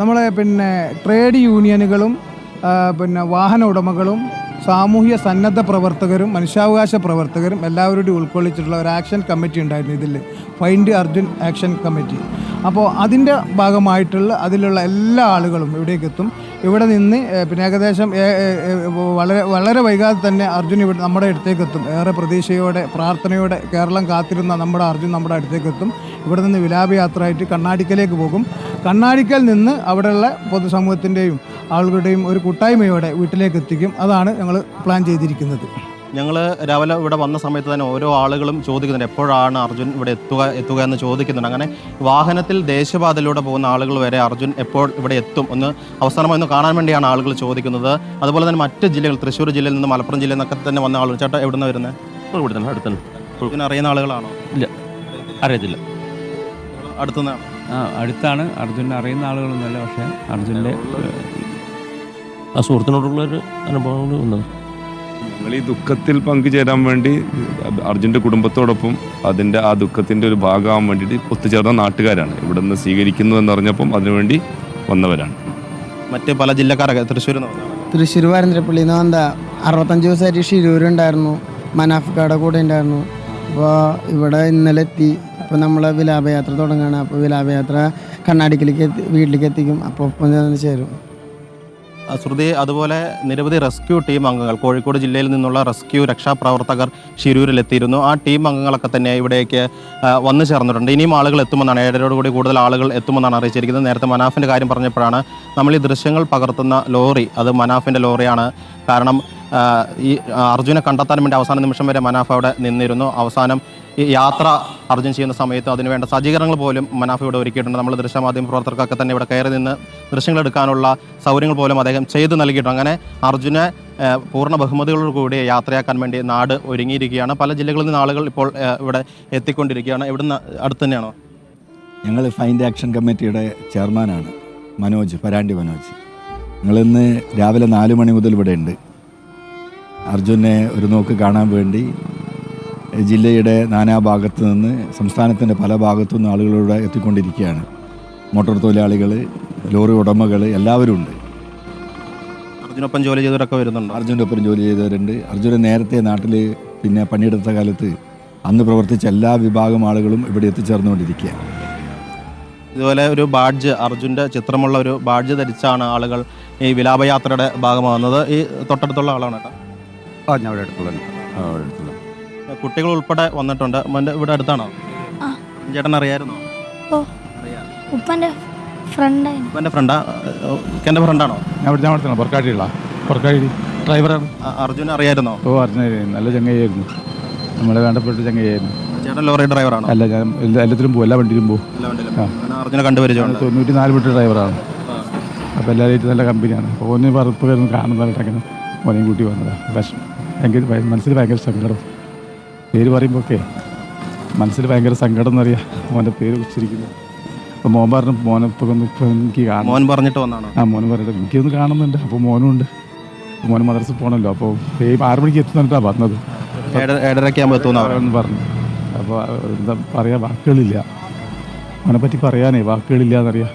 നമ്മളെ ട്രേഡ് യൂണിയനുകളും വാഹന ഉടമകളും സാമൂഹ്യ സന്നദ്ധ പ്രവർത്തകരും മനുഷ്യാവകാശ പ്രവർത്തകരും എല്ലാവരുടെയും ഉൾക്കൊള്ളിച്ചിട്ടുള്ള ഒരു ആക്ഷൻ കമ്മിറ്റി ഉണ്ടായിരുന്നു ഇതിൽ, ഫൈൻഡ് അർജുൻ ആക്ഷൻ കമ്മിറ്റി. അപ്പോൾ അതിൻ്റെ ഭാഗമായിട്ടുള്ള അതിലുള്ള എല്ലാ ആളുകളും ഇവിടേക്ക് എത്തും. ഇവിടെ നിന്ന് ഏകദേശം വളരെ വൈകാതെ തന്നെ അർജുൻ ഇവിടെ നമ്മുടെ അടുത്തേക്ക് എത്തും. ഏറെ പ്രതീക്ഷയോടെ പ്രാർത്ഥനയോടെ കേരളം കാത്തിരുന്ന നമ്മുടെ അർജുൻ നമ്മുടെ അടുത്തേക്ക് എത്തും. ഇവിടെ നിന്ന് വിലാപയാത്രയായിട്ട് കണ്ണാടിക്കലേക്ക് പോകും. കണ്ണാടിക്കൽ നിന്ന് അവിടെയുള്ള പൊതുസമൂഹത്തിൻ്റെയും ആളുകളുടെയും ഒരു കൂട്ടായ്മയോടെ വീട്ടിലേക്ക് എത്തിക്കും. അതാണ് ഞങ്ങൾ പ്ലാൻ ചെയ്തിരിക്കുന്നത്. ഞങ്ങൾ രാവിലെ ഇവിടെ വന്ന സമയത്ത് തന്നെ ഓരോ ആളുകളും ചോദിക്കുന്നുണ്ട് എപ്പോഴാണ് അർജുൻ ഇവിടെ എത്തുക എന്ന് ചോദിക്കുന്നുണ്ട്. അങ്ങനെ വാഹനത്തിൽ ദേശീയപാതയിലൂടെ പോകുന്ന ആളുകൾ വരെ അർജുൻ എപ്പോൾ ഇവിടെ എത്തും ഒന്ന് അവസാനമായി ഒന്ന് കാണാൻ വേണ്ടിയാണ് ആളുകൾ ചോദിക്കുന്നത്. അതുപോലെ തന്നെ മറ്റ് ജില്ലകൾ, തൃശ്ശൂർ ജില്ലയിൽ നിന്ന് മലപ്പുറം ജില്ലയിൽ നിന്നൊക്കെ തന്നെ വന്ന ആളുകൾ. ചേട്ടാ എവിടെ നിന്ന് വരുന്നത്? ഇവിടെ തന്നെ അടുത്തന്നെ. ഇതിനെ അറിയുന്ന ആളുകളാണോ? ഇല്ല, അറിയത്തില്ല. അടുത്തുനിന്നാണ്? അടുത്താണ്. അർജുനെ അറിയുന്ന ആളുകളൊന്നുമല്ല, പക്ഷേ അർജുൻ്റെ ആ സുഹൃത്തിനോടുള്ളൊരു അനുഭവം വന്നത്. ഞങ്ങൾ ഈ ദുഃഖത്തിൽ പങ്കുചേരാൻ വേണ്ടി അർജുൻ്റെ കുടുംബത്തോടൊപ്പം അതിൻ്റെ ആ ദുഃഖത്തിൻ്റെ ഒരു ഭാഗമാകാൻ വേണ്ടിയിട്ട് ഒത്തുചേർന്ന നാട്ടുകാരാണ് ഇവിടെ നിന്ന് സ്വീകരിക്കുന്നു എന്നറിഞ്ഞപ്പം അതിനുവേണ്ടി വന്നവരാണ്. മറ്റ് പല ജില്ലക്കാരൊക്കെ തൃശ്ശൂർ വാരന്തരപ്പള്ളിയിൽ നിന്ന് വന്ന 65 ദിവസമായിട്ട് ഷിരൂരുണ്ടായിരുന്നു, മനാഫ്ക്കാടെ കൂടെ ഉണ്ടായിരുന്നു. അപ്പോൾ ഇവിടെ ഇന്നലെ എത്തി. അപ്പോൾ നമ്മൾ വിലാപയാത്ര തുടങ്ങുകയാണ്. അപ്പോൾ വിലാപയാത്ര കണ്ണാടിക്കലേക്ക് വീട്ടിലേക്ക് എത്തിക്കും. അപ്പോൾ ഒപ്പം ചേരും. ശ്രുതി, അതുപോലെ നിരവധി റെസ്ക്യൂ ടീം അംഗങ്ങൾ കോഴിക്കോട് ജില്ലയിൽ നിന്നുള്ള റെസ്ക്യൂ രക്ഷാപ്രവർത്തകർ ഷിരൂരിലെത്തിയിരുന്നു. ആ ടീം അംഗങ്ങളൊക്കെ തന്നെ ഇവിടേക്ക് വന്നു ചേർന്നിട്ടുണ്ട്. ഇനിയും ആളുകൾ എത്തുമെന്നാണ്, 7:30 കൂടുതൽ ആളുകൾ എത്തുമെന്നാണ് അറിയിച്ചിരിക്കുന്നത്. നേരത്തെ മനാഫിൻ്റെ കാര്യം പറഞ്ഞപ്പോഴാണ് നമ്മൾ ഈ ദൃശ്യങ്ങൾ പകർത്തുന്ന ലോറി അത് മനാഫിൻ്റെ ലോറിയാണ്. കാരണം ഈ അർജുനെ കണ്ടെത്താൻ വേണ്ടി അവസാന നിമിഷം വരെ മനാഫ് അവിടെ നിന്നിരുന്നു. അവസാനം ഈ യാത്ര അർജുൻ ചെയ്യുന്ന സമയത്ത് അതിനുവേണ്ട സജ്ജീകരണങ്ങൾ പോലും മനാഫ് ഇവിടെ ഒരുക്കിയിട്ടുണ്ട്. നമ്മൾ ദൃശ്യമാധ്യമ പ്രവർത്തകർക്കൊക്കെ തന്നെ ഇവിടെ കയറി നിന്ന് ദൃശ്യങ്ങൾ എടുക്കാനുള്ള സൗകര്യങ്ങൾ പോലും അദ്ദേഹം ചെയ്തു നൽകിയിട്ടുണ്ട്. അങ്ങനെ അർജുനെ പൂർണ്ണ ബഹുമതികളോടുകൂടി യാത്രയാക്കാൻ വേണ്ടി നാട് ഒരുങ്ങിയിരിക്കുകയാണ്. പല ജില്ലകളിൽ നിന്ന് ആളുകൾ ഇപ്പോൾ ഇവിടെ എത്തിക്കൊണ്ടിരിക്കുകയാണ്. ഇവിടുന്ന് അടുത്ത് തന്നെയാണോ? ഞങ്ങൾ ഫൈൻഡ് ആക്ഷൻ കമ്മിറ്റിയുടെ ചെയർമാനാണ് പരാണ്ടി മനോജ്. ഞങ്ങളിന്ന് രാവിലെ 4 മണി മുതൽ ഇവിടെ ഉണ്ട്. അർജുനെ ഒരു നോക്ക് കാണാൻ വേണ്ടി ജില്ലയുടെ നാനാഭാഗത്തു നിന്ന്, സംസ്ഥാനത്തിൻ്റെ പല ഭാഗത്തു നിന്ന് ആളുകളിവിടെ എത്തിക്കൊണ്ടിരിക്കുകയാണ്. മോട്ടോർ തൊഴിലാളികൾ, ലോറി ഉടമകൾ എല്ലാവരും ഉണ്ട്. അർജുനൊപ്പം ജോലി ചെയ്തവരൊക്കെ വരുന്നുണ്ട്. അർജുൻ്റെ ഒപ്പം ജോലി ചെയ്തവരുണ്ട്. അർജുന നേരത്തെ നാട്ടിൽ പണിയെടുത്ത കാലത്ത് അന്ന് പ്രവർത്തിച്ച എല്ലാ വിഭാഗം ആളുകളും ഇവിടെ എത്തിച്ചേർന്നുകൊണ്ടിരിക്കുകയാണ്. ഇതുപോലെ ഒരു ബാഡ്ജ്, അർജുൻ്റെ ചിത്രമുള്ള ഒരു ബാഡ്ജ് ധരിച്ചാണ് ആളുകൾ ഈ വിലാപയാത്രയുടെ ഭാഗമാകുന്നത്. ഈ തൊട്ടടുത്തുള്ള ആളാണ് കേട്ടോ? ഞാൻ അവിടെ അടുത്തുള്ള കുട്ടികൾ ഉൾപ്പെടെ വന്നിട്ടുണ്ട്. ഇവിടെ അടുത്താണോ? ചേട്ടൻ അറിയായിരുന്നോ? ഉപ്പൻ്റെ ഫ്രണ്ടാ? എൻ്റെ ഫ്രണ്ടാണോ? ഞാൻ പുറക്കാടി ഡ്രൈവറാണ്. അർജുൻ അറിയായിരുന്നോ? അർജുന നല്ല ചങ്ങയായിരുന്നു, നമ്മളെ വേണ്ടപ്പെട്ട ചങ്ങയായിരുന്നു. ചേട്ടൻ ലോറി ഡ്രൈവറാണോ? അല്ല, ഞാൻ എല്ലാത്തിലും പോകും, എല്ലാ വണ്ടിയിലും പോകും. അർജുനെ കണ്ടുപരിചയമുണ്ട്. 94 മീറ്റർ ഡ്രൈവറാണ്. അപ്പോൾ എല്ലാവരും നല്ല കമ്പനിയാണ്. അപ്പോൾ ഓന് പറപ്പ് വരുന്നു കാണുന്നതായിട്ടങ്ങനെ ഓനെയും കൂട്ടി വന്നതാണ്. മനസ്സിൽ ഭയങ്കര സങ്കടം. പേര് പറയുമ്പോൾ ഒക്കെ മനസ്സിൽ ഭയങ്കര സങ്കടം എന്നറിയാം. മോൻ്റെ പേര് ഉച്ചരിക്കുന്നത്. അപ്പോൾ മോൻ പറഞ്ഞു മോനിപ്പോൾ എനിക്ക് കാണാം. മോൻ പറഞ്ഞിട്ട് വന്നാണ്? മോൻ പറഞ്ഞിട്ട് എനിക്കൊന്ന് കാണുന്നുണ്ട്. അപ്പോൾ മോനും ഉണ്ട്. മോന് മദ്രസ പോകണമല്ലോ. അപ്പോൾ 6 മണിക്ക് എത്തുന്നിട്ടാണ് പറഞ്ഞത്. 7:30 എത്തുമെന്ന് പറഞ്ഞു. അപ്പോൾ എന്താ പറയുക, വാക്കുകളില്ല. മോനെ പറ്റി പറയാനേ വാക്കുകളില്ല എന്നറിയാം.